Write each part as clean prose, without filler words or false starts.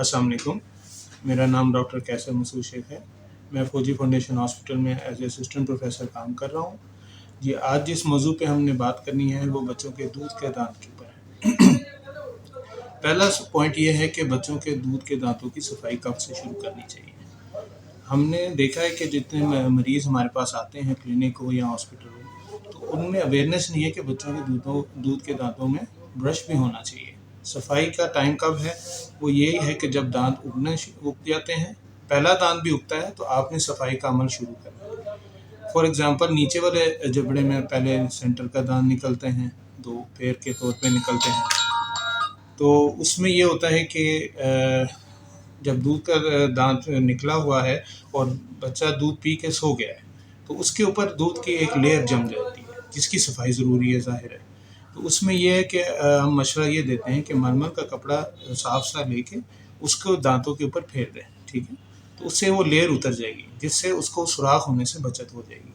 अस्सलाम वालेकुम। मेरा नाम डॉक्टर कैसर मसूद शेख है। मैं फौजी फाउंडेशन हॉस्पिटल में एज ए असिस्टेंट प्रोफेसर काम कर रहा हूँ। जी, आज जिस मौजू पे हमने बात करनी है वो बच्चों के दूध के दांत के ऊपर है। पहला पॉइंट ये है कि बच्चों के दूध के दांतों की सफाई कब से शुरू करनी चाहिए। हमने देखा है कि जितने मरीज़ हमारे पास आते हैं क्लिनिक हो या हॉस्पिटल हो, तो उनमें अवेयरनेस नहीं है कि बच्चों के दूध के दांतों में ब्रश भी होना चाहिए। सफाई का टाइम कब है, वो यही है कि जब दांत उग जाते हैं, पहला दांत भी उगता है तो आपने सफाई का अमल शुरू करना है। फॉर एग्जांपल, नीचे वाले जबड़े में पहले सेंटर का दांत निकलते हैं, 2 पैर के तौर पे निकलते हैं। तो उसमें ये होता है कि जब दूध का दांत निकला हुआ है और बच्चा दूध पी के सो गया है, तो उसके ऊपर दूध की एक लेयर जम जाती है जिसकी सफाई ज़रूरी है, ज़ाहिर है। तो उसमें यह है कि हम मशवरा ये देते हैं कि मलमल का कपड़ा साफ सा लेके उसको दांतों के ऊपर फेर दें, ठीक है। तो उससे वो लेयर उतर जाएगी, जिससे उसको सुराख होने से बचत हो जाएगी।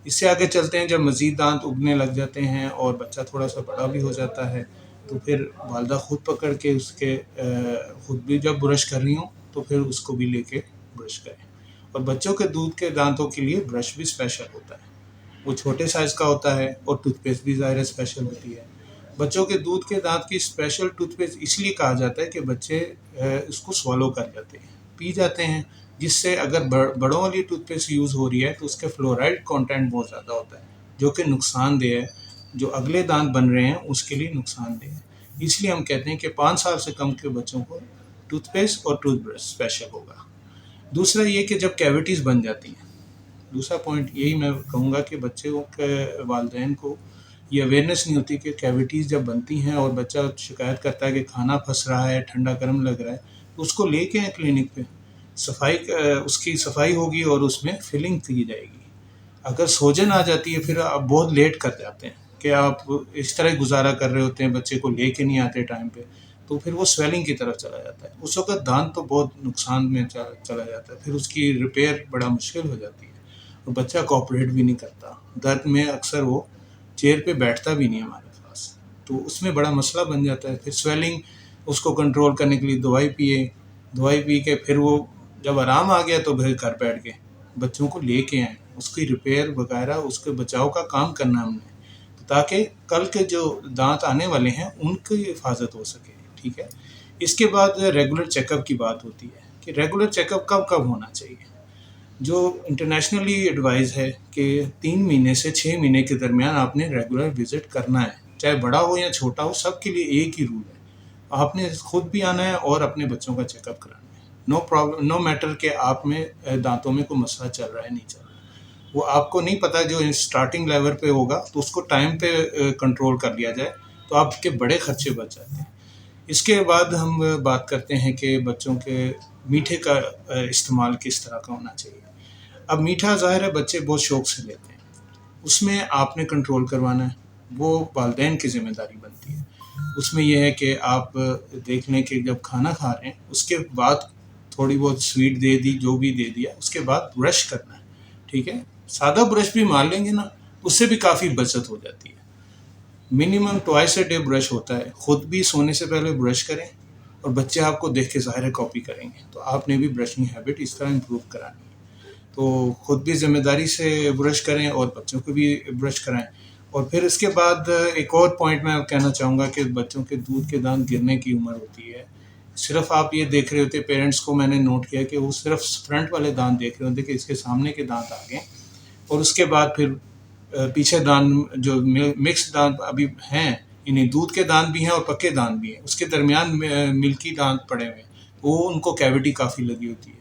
इससे आगे चलते हैं, जब मज़ीद दांत उगने लग जाते हैं और बच्चा थोड़ा सा बड़ा भी हो जाता है, तो फिर वालिदा ख़ुद पकड़ के उसके ख़ुद भी जब ब्रश कर रही हों तो फिर उसको भी लेके ब्रश करें। और बच्चों के दूध के दांतों के लिए ब्रश भी स्पेशल होता है, वो छोटे साइज़ का होता है, और टूथपेस्ट भी ज़ाहिर स्पेशल होती है। बच्चों के दूध के दांत की स्पेशल टूथपेस्ट इसलिए कहा जाता है कि बच्चे इसको swallow कर जाते हैं, पी जाते हैं, जिससे अगर बड़ों वाली टूथपेस्ट यूज़ हो रही है तो उसके फ्लोराइड कंटेंट बहुत ज़्यादा होता है, जो कि नुकसानदेह है, जो अगले दांत बन रहे हैं उसके लिए नुकसानदेह है। इसलिए हम कहते हैं कि 5 साल से कम के बच्चों को टूथपेस्ट और टूथब्रश स्पेशल होगा। दूसरा ये कि जब कैविटीज़ बन जाती हैं, दूसरा पॉइंट यही मैं कहूँगा कि बच्चों के वालिदैन को ये अवेयरनेस नहीं होती कि कैविटीज़ जब बनती हैं और बच्चा शिकायत करता है कि खाना फंस रहा है, ठंडा गर्म लग रहा है, तो उसको लेके आएँ क्लिनिक पे। उसकी सफाई होगी और उसमें फिलिंग की जाएगी। अगर सोजन आ जाती है, फिर आप बहुत लेट कर जाते हैं कि आप इस तरह गुजारा कर रहे होते हैं, बच्चे को लेके नहीं आते टाइम पे, तो फिर वो स्वेलिंग की तरफ चला जाता है। उस वक्त दांत तो बहुत नुकसान में चला जाता है, फिर उसकी रिपेयर बड़ा मुश्किल हो जाती है और बच्चा कोऑपरेट भी नहीं करता। दर्द में अक्सर वो चेयर पे बैठता भी नहीं हमारे पास, तो उसमें बड़ा मसला बन जाता है। फिर स्वेलिंग, उसको कंट्रोल करने के लिए दवाई पी के फिर वो जब आराम आ गया तो फिर घर बैठ गए। बच्चों को लेके आए, उसकी रिपेयर वगैरह, उसके बचाव का काम करना हमने, ताकि कल के जो दांत आने वाले हैं उनकी हिफाजत हो सके, ठीक है। इसके बाद रेगुलर चेकअप की बात होती है कि रेगुलर चेकअप कब कब होना चाहिए। जो इंटरनेशनली एडवाइस है कि 3 महीने से 6 महीने के दरमियान आपने रेगुलर विजिट करना है, चाहे बड़ा हो या छोटा हो, सबके लिए एक ही रूल है। आपने खुद भी आना है और अपने बच्चों का चेकअप कराना है। नो प्रॉब्लम, नो मैटर कि आप में दांतों में कोई मसला चल रहा है नहीं चल रहा, वो आपको नहीं पता। जो स्टार्टिंग लेवल पे होगा तो उसको टाइम पे कंट्रोल कर लिया जाए तो आपके बड़े खर्चे बच जाते हैं। इसके बाद हम बात करते हैं कि बच्चों के मीठे का इस्तेमाल किस तरह का होना चाहिए। अब मीठा ज़ाहिर है बच्चे बहुत शौक़ से लेते हैं, उसमें आपने कंट्रोल करवाना है, वो वालिदैन की ज़िम्मेदारी बनती है। उसमें यह है कि आप देख लें कि जब खाना खा रहे हैं उसके बाद थोड़ी बहुत स्वीट दे दी, जो भी दे दिया, उसके बाद ब्रश करना है, ठीक है। सादा ब्रश भी मार लेंगे ना, उससे भी काफ़ी बचत हो जाती है। Minimum twice a day brush होता है। ख़ुद भी सोने से पहले ब्रश करें और बच्चे आपको देख के ज़ाहिर है कॉपी करेंगे, तो आपने भी ब्रशिंग हैबिट इस तरह इम्प्रूव करानी है। तो ख़ुद भी ज़िम्मेदारी से ब्रश करें और बच्चों को भी ब्रश कराएं। और फिर इसके बाद एक और पॉइंट मैं कहना चाहूँगा कि बच्चों के दूध के दांत गिरने की उम्र होती है। सिर्फ आप ये देख रहे होते, पेरेंट्स को मैंने नोट किया कि वो सिर्फ फ्रंट वाले दांत देख रहे होते कि इसके सामने के दांत आ गए, और उसके बाद फिर पीछे दांत, जो मिक्स दांत अभी हैं, इन्हें दूध के दांत भी हैं और पक्के दांत भी हैं, उसके दरमियान मिल्की दांत पड़े हुए हैं, वो उनको कैविटी काफ़ी लगी होती है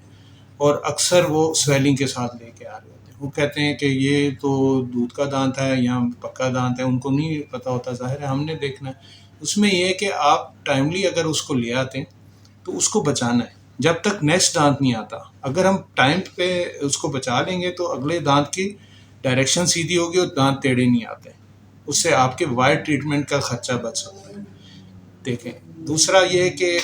और अक्सर वो स्वेलिंग के साथ लेके आ रहे होते हैं। वो कहते हैं कि ये तो दूध का दांत है या पक्का दांत है, उनको नहीं पता होता, ज़ाहिर है हमने देखना है। उसमें यह है कि आप टाइमली अगर उसको ले आते हैं तो उसको बचाना है जब तक नेक्स्ट दांत नहीं आता। अगर हम टाइम पे उसको बचा लेंगे तो अगले दांत की डायरेक्शन सीधी होगी और दांत टेढ़े नहीं आते, उससे आपके वायर ट्रीटमेंट का खर्चा बच सकता है। देखें, दूसरा ये है कि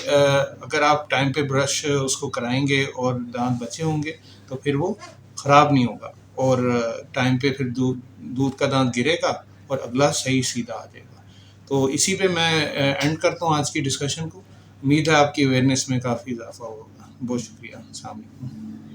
अगर आप टाइम पे ब्रश उसको कराएंगे और दांत बचे होंगे तो फिर वो ख़राब नहीं होगा और टाइम पे फिर दूध का दांत गिरेगा और अगला सही सीधा आ जाएगा। तो इसी पे मैं एंड करता हूँ आज की डिस्कशन को, امید ہے آپ کی اویئرنیس میں کافی اضافہ ہوگا. بہت شکریہ. السلام علیکم.